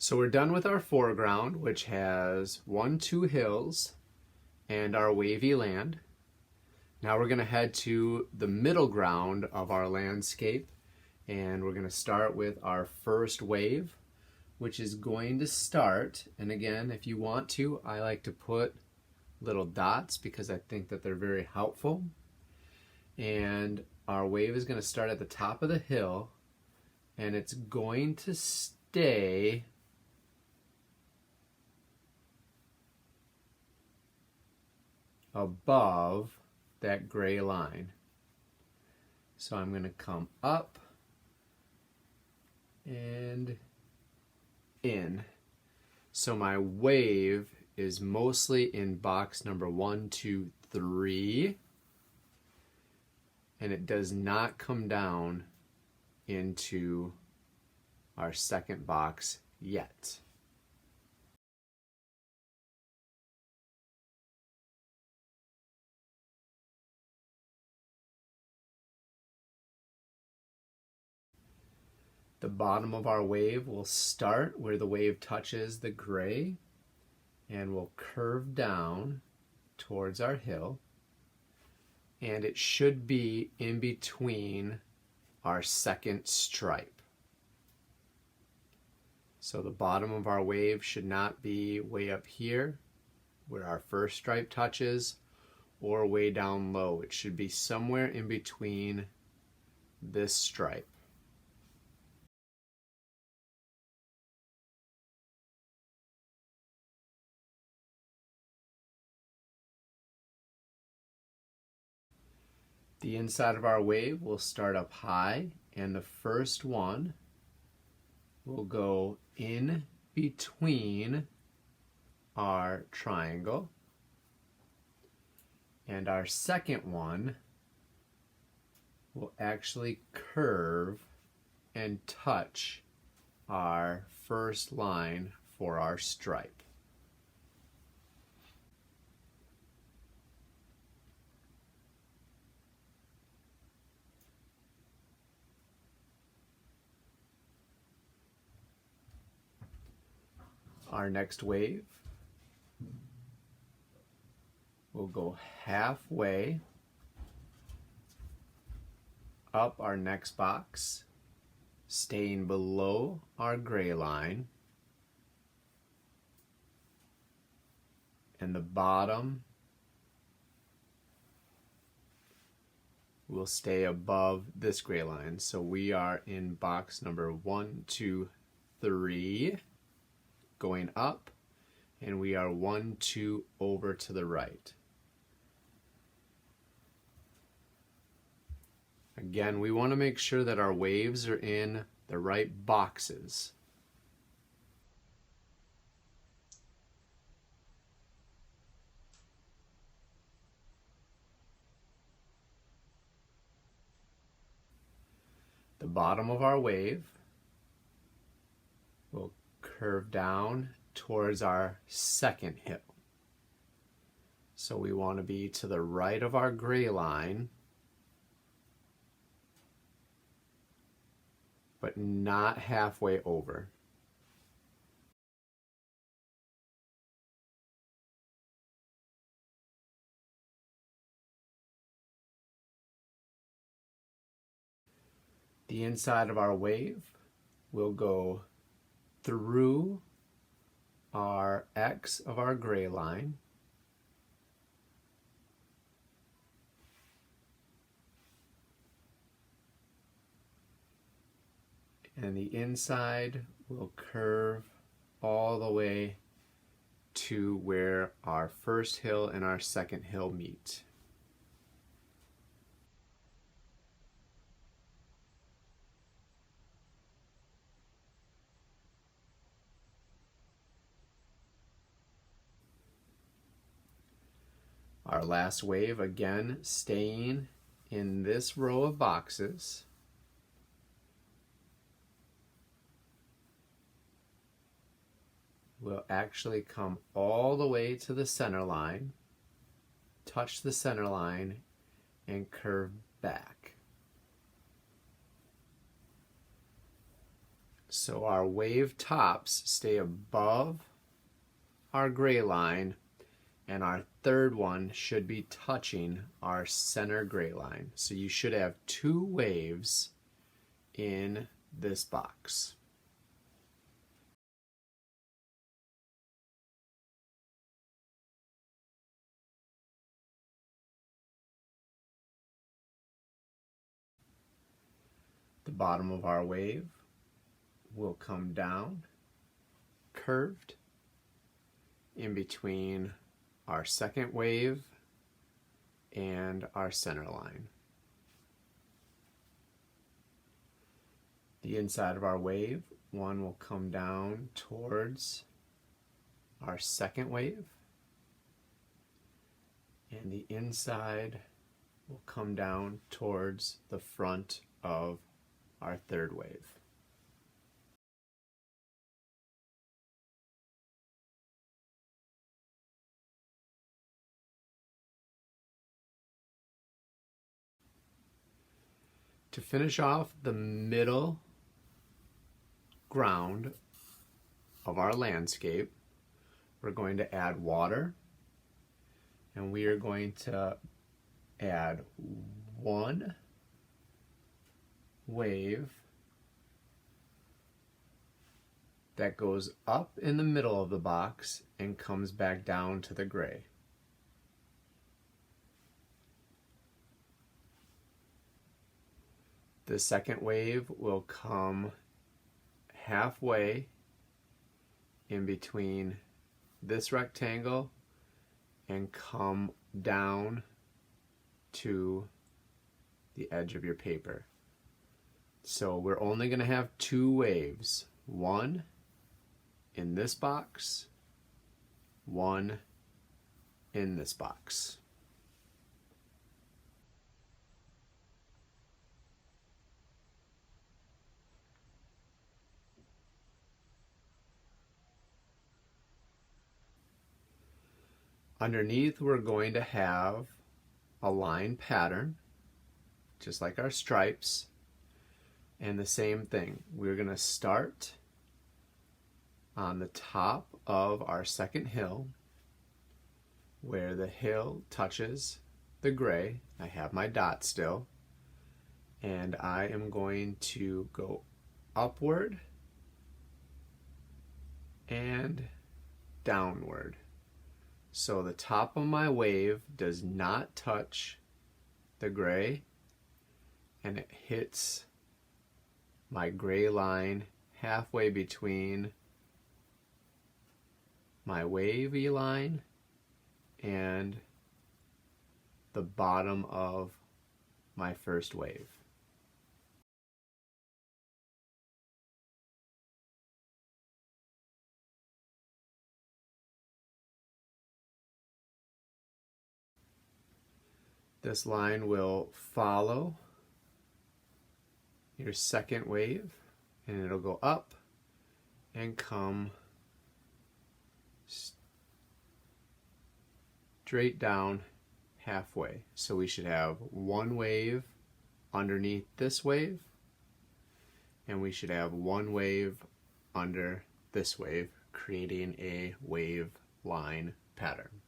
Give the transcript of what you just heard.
So we're done with our foreground, which has 2 hills and our wavy land. Now we're going to head to the middle ground of our landscape, and we're going to start with our first wave, which is going to start, and again, if you want to, I like to put little dots because I think that they're very helpful. And our wave is going to start at the top of the hill, and it's going to stay above that gray line. So I'm going to come up and in. So my wave is mostly in box number 1, 2, 3, and it does not come down into our second box yet. The bottom of our wave will start where the wave touches the gray and will curve down towards our hill, and it should be in between our second stripe. So the bottom of our wave should not be way up here where our first stripe touches or way down low. It should be somewhere in between this stripe. The inside of our wave will start up high, and the first one will go in between our triangle, and our second one will actually curve and touch our first line for our stripe. Our next wave will go halfway up our next box, staying below our gray line, and the bottom will stay above this gray line. So we are in box number 1, 2, 3. Going up, and we are 1, 2 over to the right. Again, we want to make sure that our waves are in the right boxes. The bottom of our wave will curve down towards our second hill. So we want to be to the right of our gray line, but not halfway over. The inside of our wave will go through our X of our gray line, and the inside will curve all the way to where our first hill and our second hill meet. Our last wave, again staying in this row of boxes, will actually come all the way to the center line, touch the center line, and curve back. So our wave tops stay above our gray line, and our third one should be touching our center gray line. So you should have 2 waves in this box. The bottom of our wave will come down, curved, in between our second wave and our center line. The inside of our wave, one will come down towards our second wave, and the inside will come down towards the front of our third wave. To finish off the middle ground of our landscape, we're going to add water, and we are going to add 1 wave that goes up in the middle of the box and comes back down to the gray. The second wave will come halfway in between this rectangle and come down to the edge of your paper. So we're only going to have 2 waves, 1 in this box, 1 in this box. Underneath, we're going to have a line pattern, just like our stripes, and the same thing. We're going to start on the top of our second hill, where the hill touches the gray. I have my dot still, and I am going to go upward and downward. So the top of my wave does not touch the gray, and it hits my gray line halfway between my wavy line and the bottom of my first wave. This line will follow your second wave, and it'll go up and come straight down halfway. So we should have 1 wave underneath this wave, and we should have 1 wave under this wave, creating a wave line pattern.